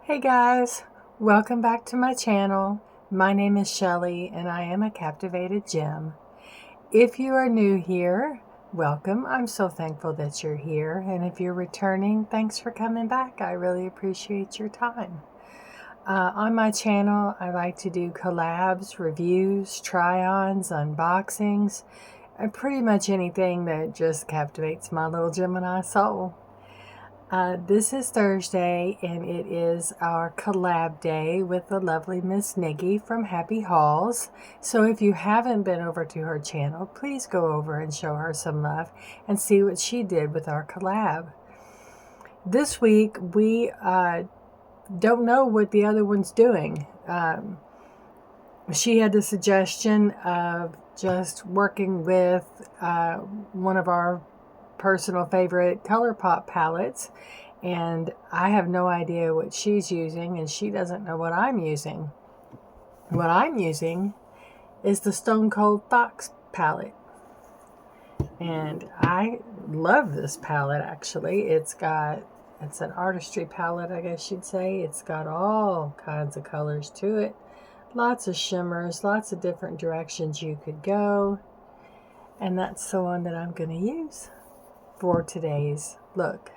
Hey guys, welcome back to my channel. My name is Shelly and I am a captivated gem. If you are new here, welcome. I'm so thankful that you're here, and if you're returning, thanks for coming back. I really appreciate your time. On my channel, I like to do collabs, reviews, try-ons, unboxings, and pretty much anything that just captivates my little Gemini soul. This is Thursday, and it is our collab day with the lovely Miss Nikki from Happy Hauls. So if you haven't been over to her channel, please go over and show her some love and see what she did with our collab. This week, we don't know what the other one's doing. She had the suggestion of just working with one of our personal favorite ColourPop palettes, and I have no idea what she's using, and she doesn't know what I'm using. What I'm using is the Stone Cold Fox palette, and I love this palette. Actually, it's an artistry palette, I guess you'd say. It's got all kinds of colors to it, lots of shimmers, lots of different directions you could go, and that's the one that I'm going to use for today's look.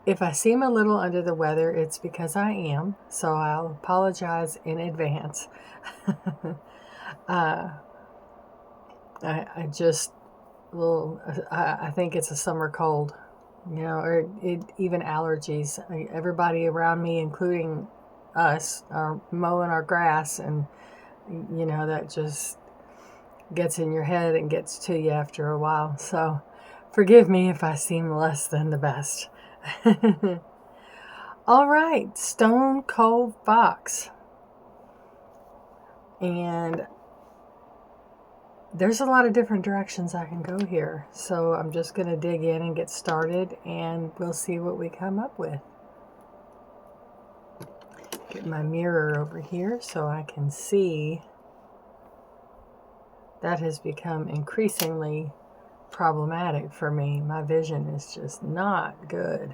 If I seem a little under the weather, it's because I am, so I'll apologize in advance. I think it's a summer cold, or even allergies. Everybody around me, including us, are mowing our grass, and that just gets in your head and gets to you after a while. So forgive me if I seem less than the best. All right, Stone Cold Fox. And there's a lot of different directions I can go here. So I'm just going to dig in and get started, and we'll see what we come up with. Get my mirror over here so I can see. That has become increasingly problematic for me. My vision is just not good.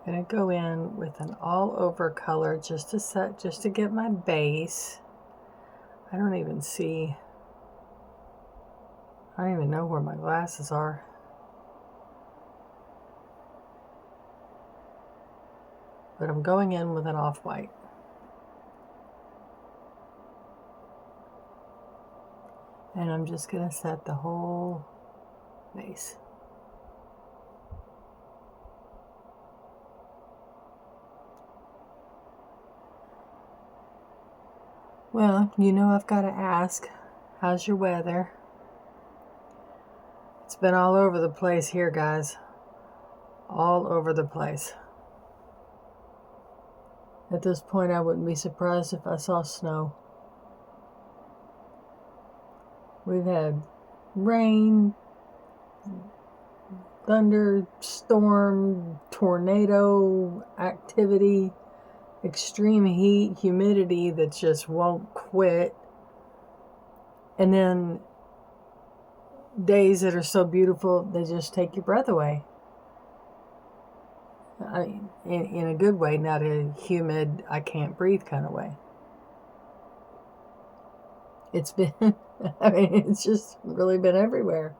I'm going to go in with an all over color just to get my base. I don't even know where my glasses are. But I'm going in with an off-white. And I'm just going to set the whole base. Well, I've got to ask, how's your weather? It's been all over the place here, guys. All over the place. At this point, I wouldn't be surprised if I saw snow. We've had rain, thunder, storm, tornado activity, extreme heat, humidity that just won't quit, and then days that are so beautiful they just take your breath away. In a good way, not a humid, I can't breathe kind of way. It's been, it's just really been everywhere.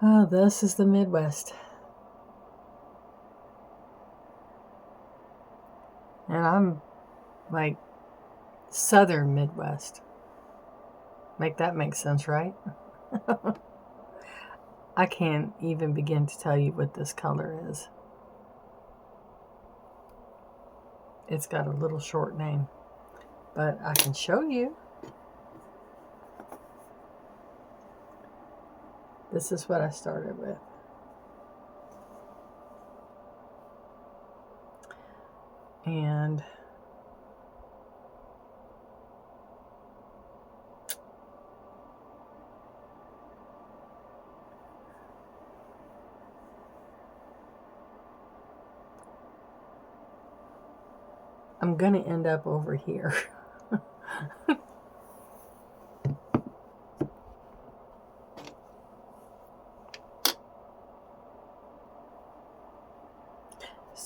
Oh, this is the Midwest. And I'm like southern Midwest. That makes sense, right? I can't even begin to tell you what this color is. It's got a little short name, but I can show you. This is what I started with. And I'm going to end up over here.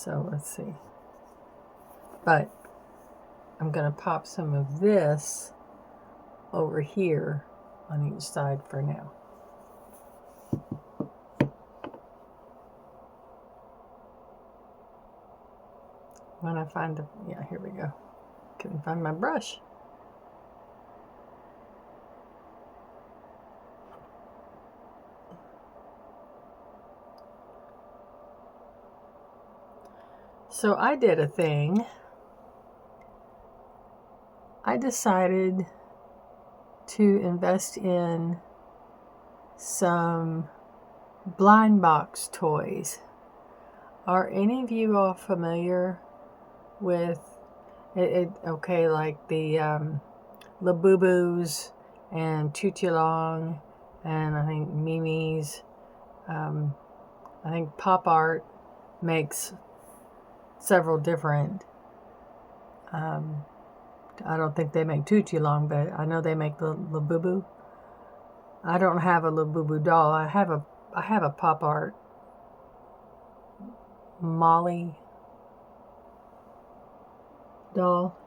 So let's see. But I'm going to pop some of this over here on each side for now. When I find the, yeah, here we go. Couldn't find my brush. So I did a thing. I decided to invest in some blind box toys. Are any of you all familiar with it? Okay, like the Labubu's and Tutulong, and I think Mimi's. I think Pop Art makes several different. I don't think they make Tutulong, but I know they make the Labubu. I don't have a Labubu doll. I have a Pop Art Molly doll.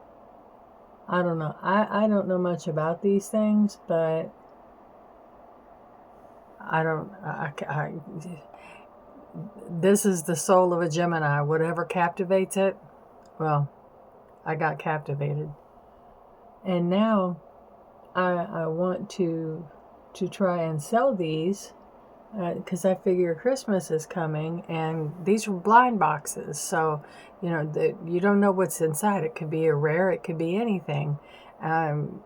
I don't know. I don't know much about these things, but this is the soul of a Gemini. Whatever captivates it, well, I got captivated. And now I want to try and sell these because I figure Christmas is coming, and these are blind boxes, so you don't know what's inside. It could be a rare, it could be anything, and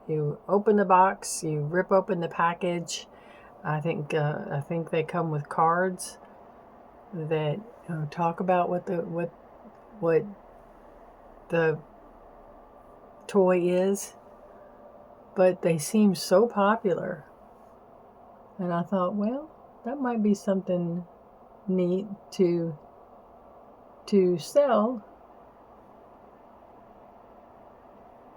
you open the box, you rip open the package. I think they come with cards that talk about what the toy is, but they seem so popular. And I thought, well, that might be something neat to sell.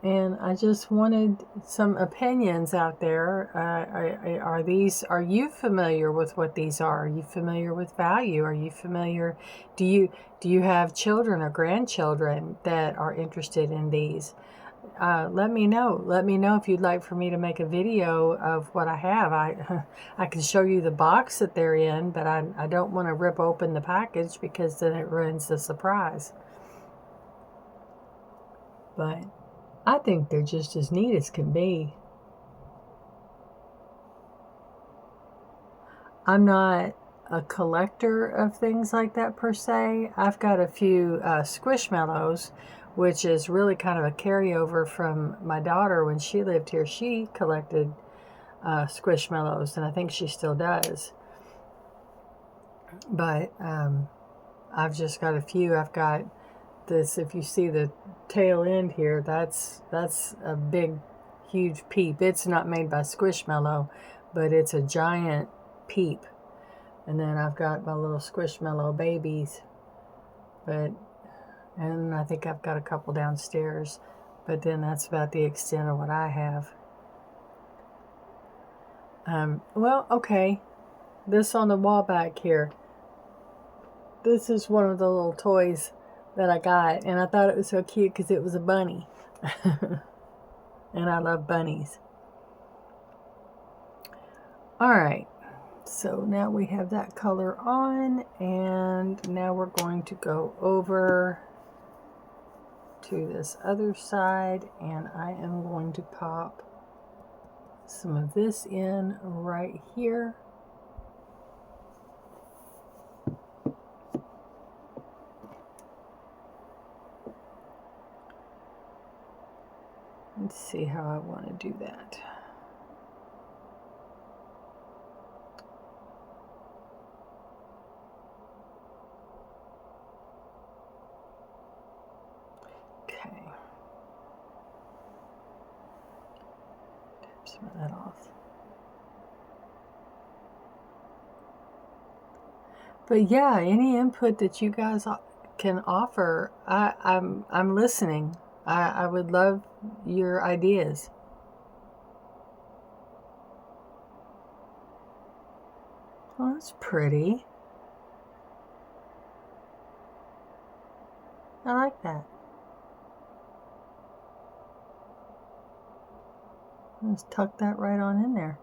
And I just wanted some opinions out there. Are you familiar with what these are? Are you familiar with value? Are you familiar? Do you have children or grandchildren that are interested in these? Let me know. Let me know if you'd like for me to make a video of what I have. I can show you the box that they're in, but I don't want to rip open the package because then it ruins the surprise. But I think they're just as neat as can be. I'm not a collector of things like that per se. I've got a few Squishmallows, which is really kind of a carryover from my daughter when she lived here. She collected Squishmallows, and I think she still does. But I've just got a few. I've got this, if you see the tail end here, that's a big, huge peep. It's not made by Squishmallow, but it's a giant peep. And then I've got my little Squishmallow babies, and I think I've got a couple downstairs, but then that's about the extent of what I have. Well, okay, this on the wall back here, this is one of the little toys that I got, and I thought it was so cute because it was a bunny. And I love bunnies. All right, so now we have that color on, and now we're going to go over to this other side, and I am going to pop some of this in right here. Let's see how I want to do that. Okay. Tap some of that off. But yeah, any input that you guys can offer, I'm listening. I would love your ideas. Oh, that's pretty. I like that. Just tuck that right on in there.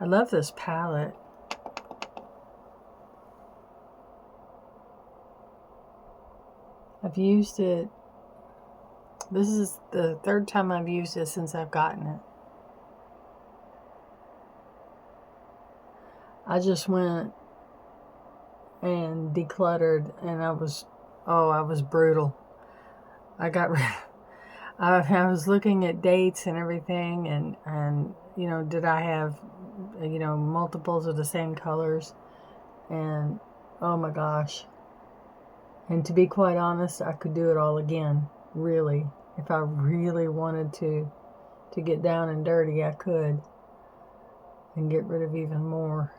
I love this palette. I've used it. This is the third time I've used it since I've gotten it. I just went and decluttered, and I was brutal. I got rid. I was looking at dates and everything, and you know, did I have, you know, multiples of the same colors? And oh my gosh. And to be quite honest, I could do it all again, really. If I really wanted to get down and dirty, I could, and get rid of even more.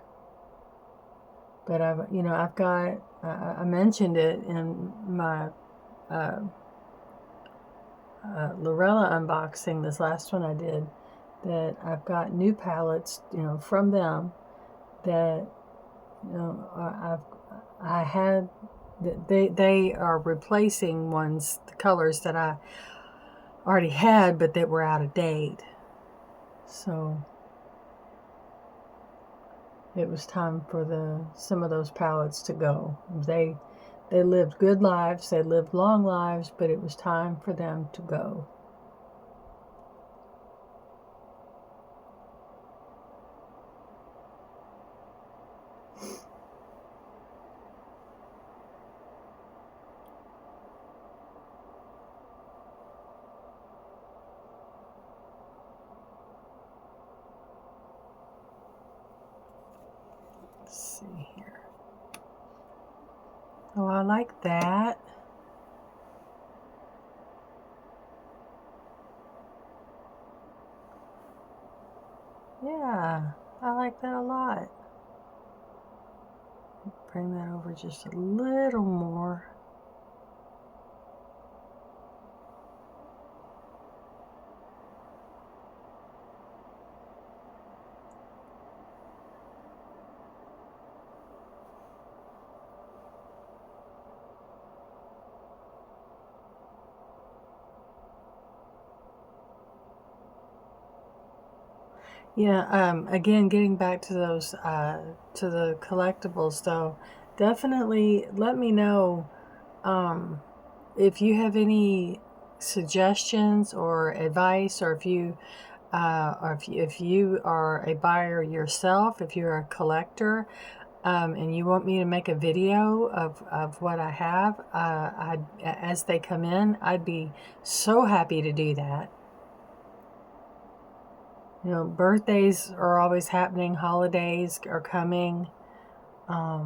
But I've got, I mentioned it in my Lorella unboxing, this last one I did, that I've got new palettes, you know, from them that, you know, I had, they are replacing the colors that I already had, but that were out of date. So it was time for some of those palettes to go. They lived good lives, they lived long lives, but it was time for them to go. Let's see here. Oh, I like that. Yeah, I like that a lot. Bring that over just a little more. Yeah, again, getting back to those, to the collectibles though, definitely let me know, if you have any suggestions or advice, or if you are a buyer yourself, if you're a collector, and you want me to make a video of what I have, as they come in, I'd be so happy to do that. You know, birthdays are always happening, holidays are coming. I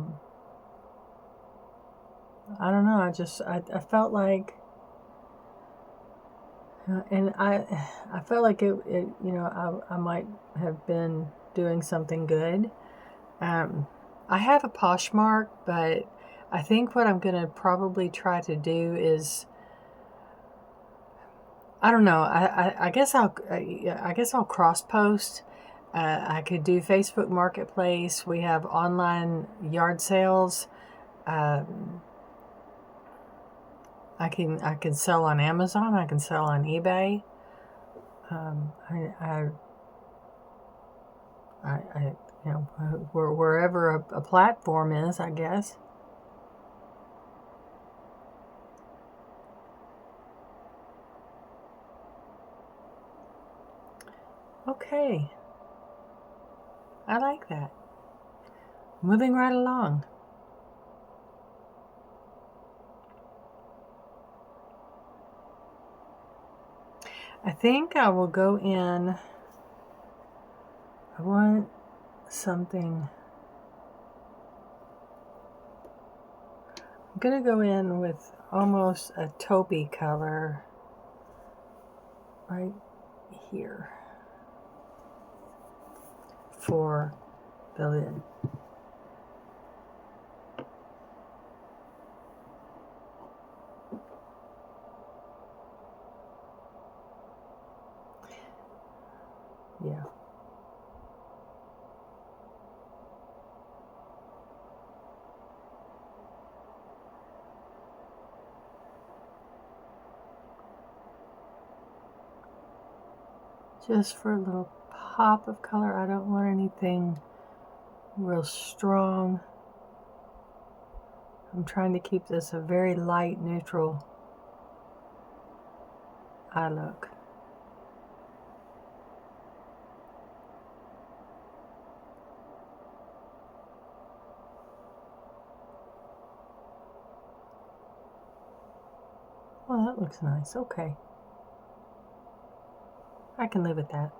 don't know, I felt like, and I felt like it you know, I might have been doing something good. I have a Poshmark, but I think what I'm going to probably try to do is, I don't know. I guess I'll cross post. I could do Facebook Marketplace. We have online yard sales. Um, I can sell on Amazon. I can sell on eBay. I you know, wherever a platform is, I guess. Okay, I like that. Moving right along. I think I will go in. I want something. I'm going to go in with almost a taupey color right here for the lid. Yeah. Just for a little pop of color. I don't want anything real strong. I'm trying to keep this a very light, neutral eye look. Well, that looks nice. Okay. I can live with that.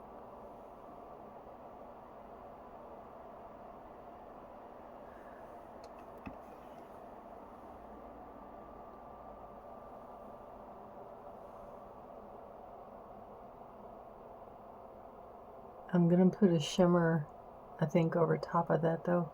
I'm going to put a shimmer, I think, over top of that, though.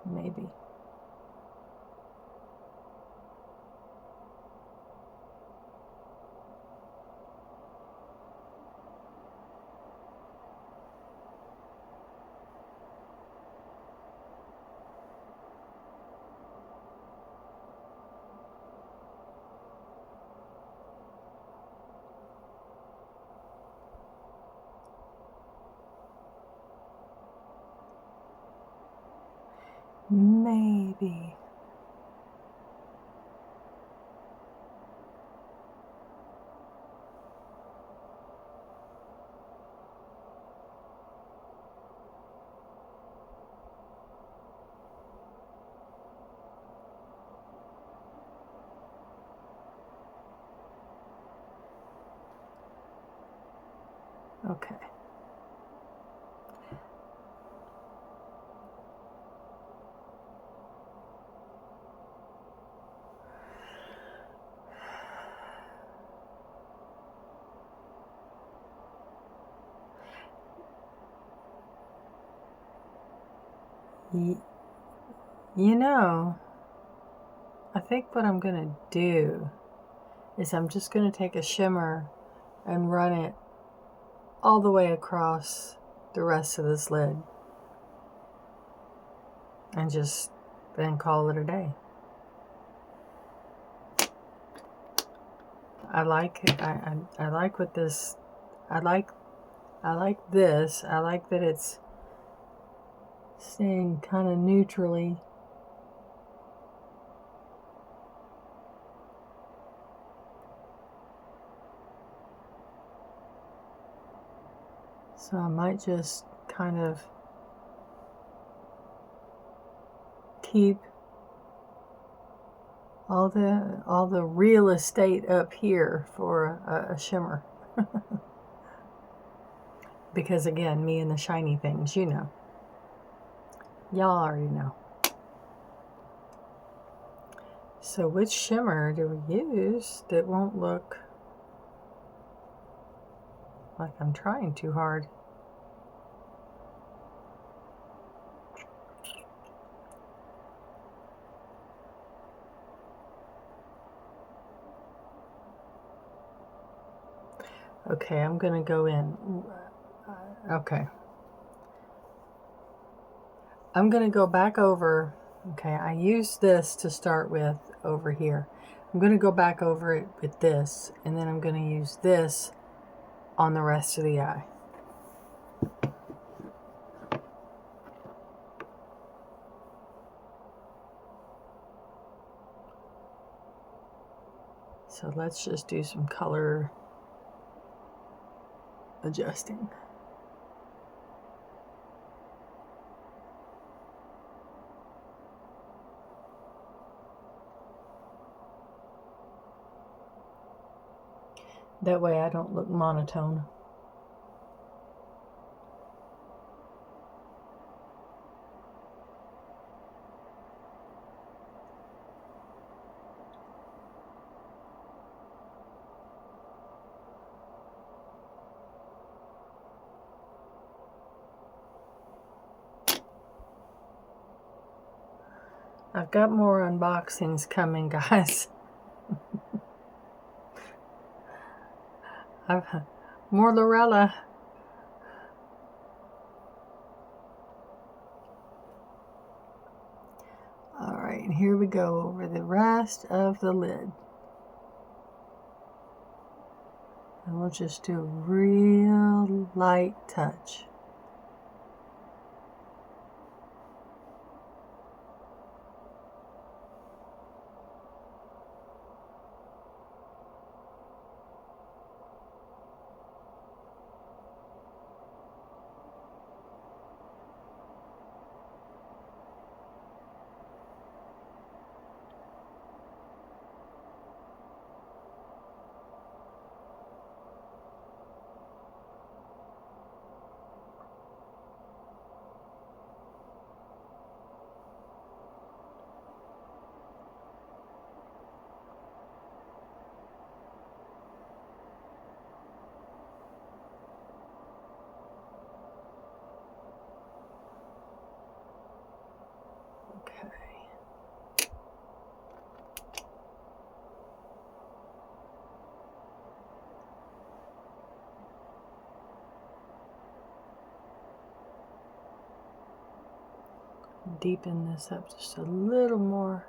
Maybe. Maybe. Okay. You know, I think what I'm going to do is I'm just going to take a shimmer and run it all the way across the rest of this lid and just then call it a day. I like it. I like what this, I like this. I like that it's staying kind of neutrally. So I might just kind of keep all the real estate up here for a shimmer. Because again, me and the shiny things, you know. Y'all already know. So which shimmer do we use that won't look like I'm trying too hard? Okay, I'm gonna go in. Okay. I'm gonna go back over. Okay, I used this to start with over here. I'm gonna go back over it with this, and then I'm gonna use this on the rest of the eye. So let's just do some color adjusting. That way I don't look monotone. I've got more unboxings coming, guys. More Lorella. Alright, and here we go over the rest of the lid. And we'll just do a real light touch. Deepen this up just a little more.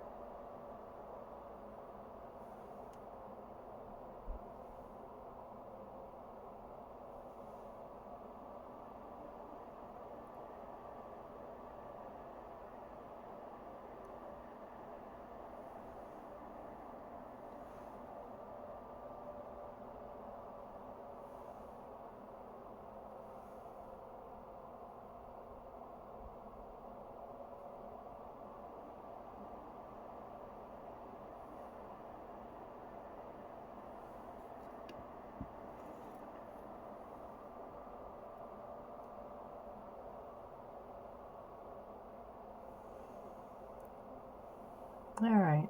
All right.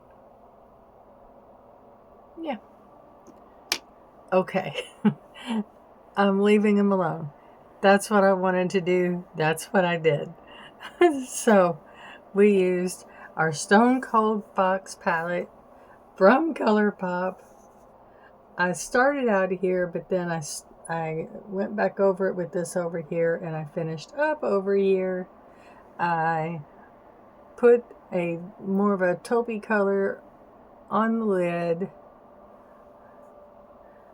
Yeah. Okay. I'm leaving him alone. That's what I wanted to do. That's what I did. So we used our Stone Cold Fox palette from ColourPop. I started out here, but then I went back over it with this over here, and I finished up over here. I put a more of a taupey color on the lid.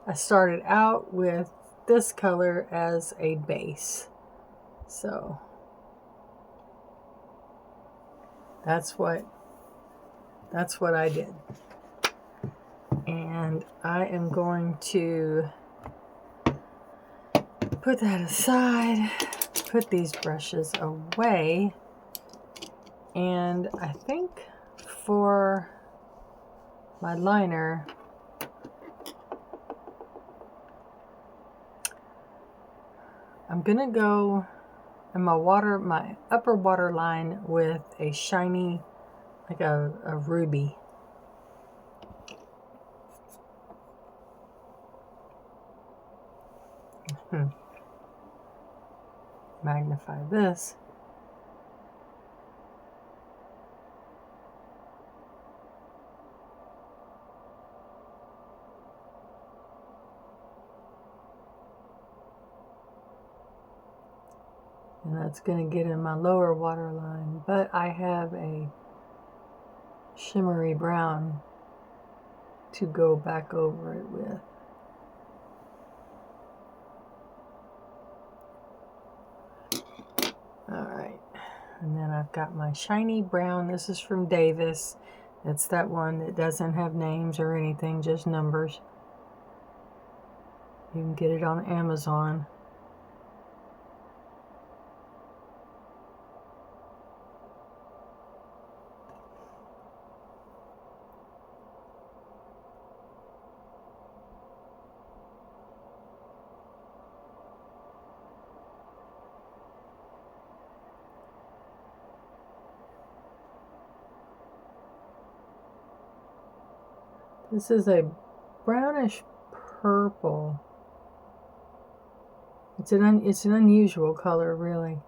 I started out with this color as a base. So that's what I did. And I am going to put that aside, put these brushes away, and I think for my liner, I'm gonna go in my upper water line with a shiny, like a ruby. Magnify this. And that's going to get in my lower water line, but I have a shimmery brown to go back over it with. Alright, and then I've got my shiny brown. This is from Davis. It's that one that doesn't have names or anything, just numbers. You can get it on Amazon. This is a brownish purple. It's an unusual color, really.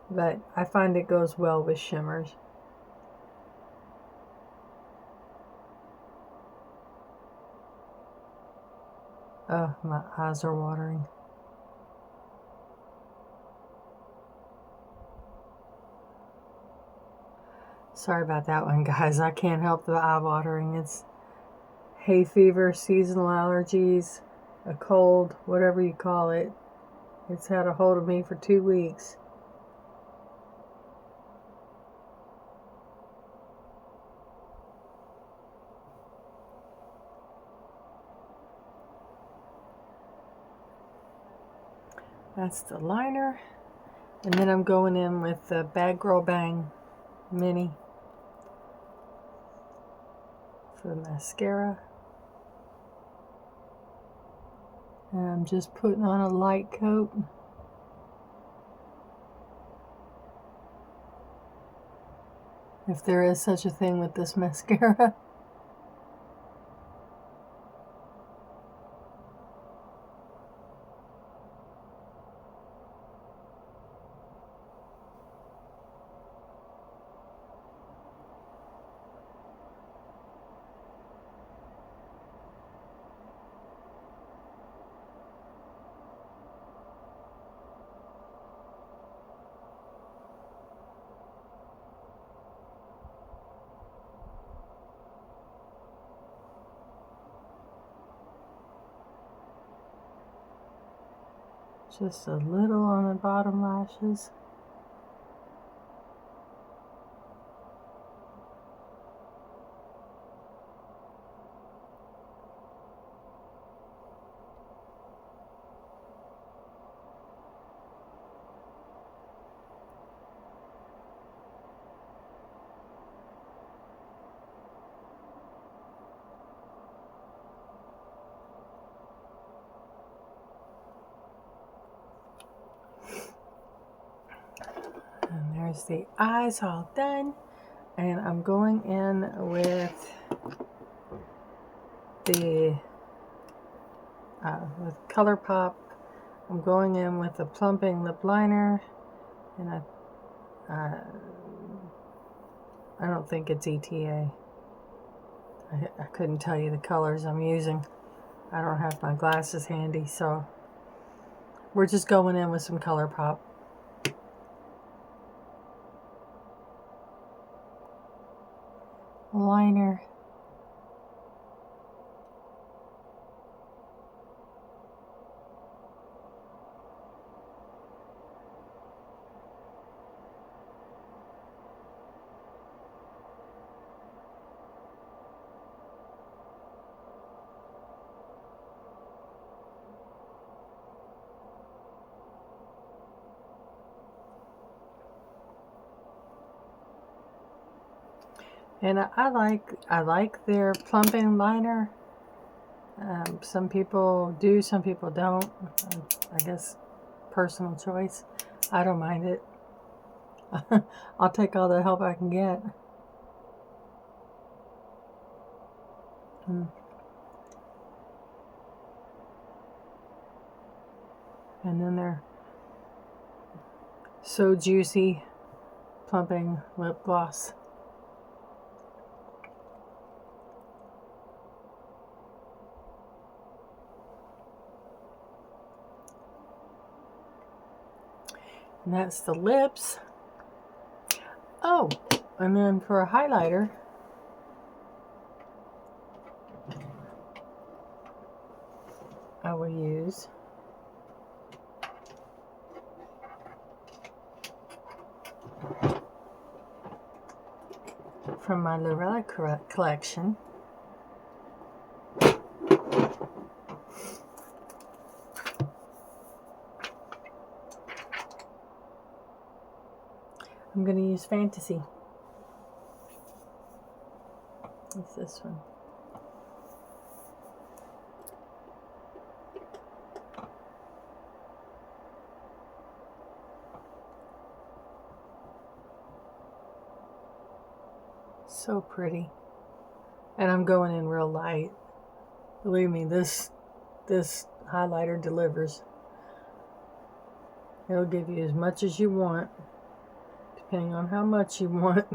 but I find it goes well with shimmers. Oh, my eyes are watering. Sorry about that one, guys. I can't help the eye watering. It's hay fever, seasonal allergies, a cold, whatever you call it. It's had a hold of me for 2 weeks. That's the liner. And then I'm going in with the Bad Girl Bang Mini for the mascara. And I'm just putting on a light coat. If there is such a thing with this mascara. Just a little on the bottom lashes. And there's the eyes all done. And I'm going in with the with ColourPop. I'm going in with the plumping lip liner, and I don't think it's ETA. I couldn't tell you the colors I'm using. I don't have my glasses handy, so we're just going in with some ColourPop. Liner. And I like their plumping liner. Some people do, some people don't. I guess personal choice. I don't mind it. I'll take all the help I can get. And then they're So Juicy plumping lip gloss. And that's the lips. Oh, and then for a highlighter, I will use from my Lorella collection. I'm going to use Fantasy. It's this one. So pretty. And I'm going in real light. Believe me, this highlighter delivers. It'll give you as much as you want depending on how much you want.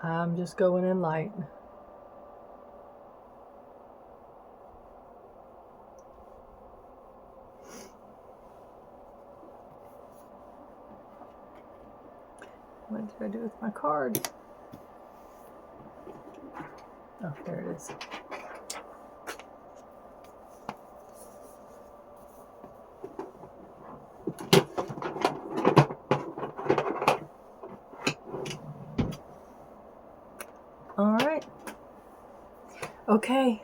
I'm just going in light. What did I do with my card? Oh, there it is. All right. Okay.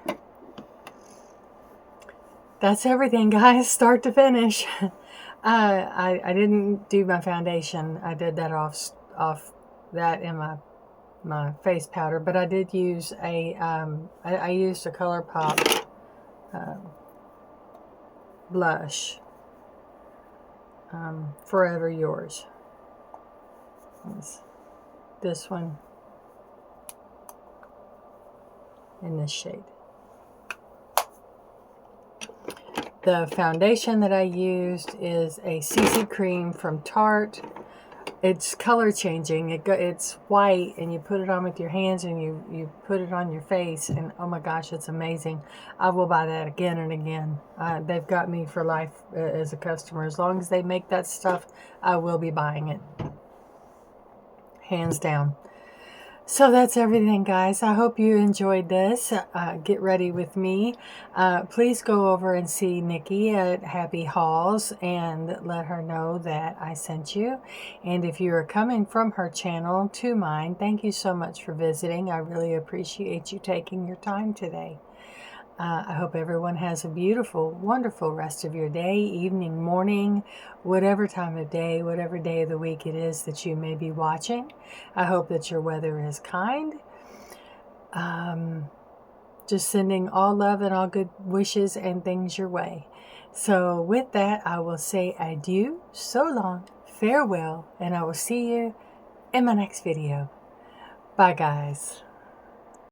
That's everything, guys, start to finish. I didn't do my foundation. I did that off that in my face powder, but I did use I used a ColourPop blush, Forever Yours. It's this one in this shade. The foundation that I used is a CC cream from Tarte. It's color changing. It's white, and you put it on with your hands, and you put it on your face, and oh my gosh, it's amazing. I will buy that again and again. They've got me for life as a customer. As long as they make that stuff, I will be buying it. Hands down. So that's everything, guys. I hope you enjoyed this. Get ready with me. Please go over and see Nikki at Happy Hauls and let her know that I sent you. And if you are coming from her channel to mine, thank you so much for visiting. I really appreciate you taking your time today. I hope everyone has a beautiful, wonderful rest of your day, evening, morning, whatever time of day, whatever day of the week it is that you may be watching. I hope that your weather is kind. Just sending all love and all good wishes and things your way. So with that, I will say adieu, so long, farewell, and I will see you in my next video. Bye, guys.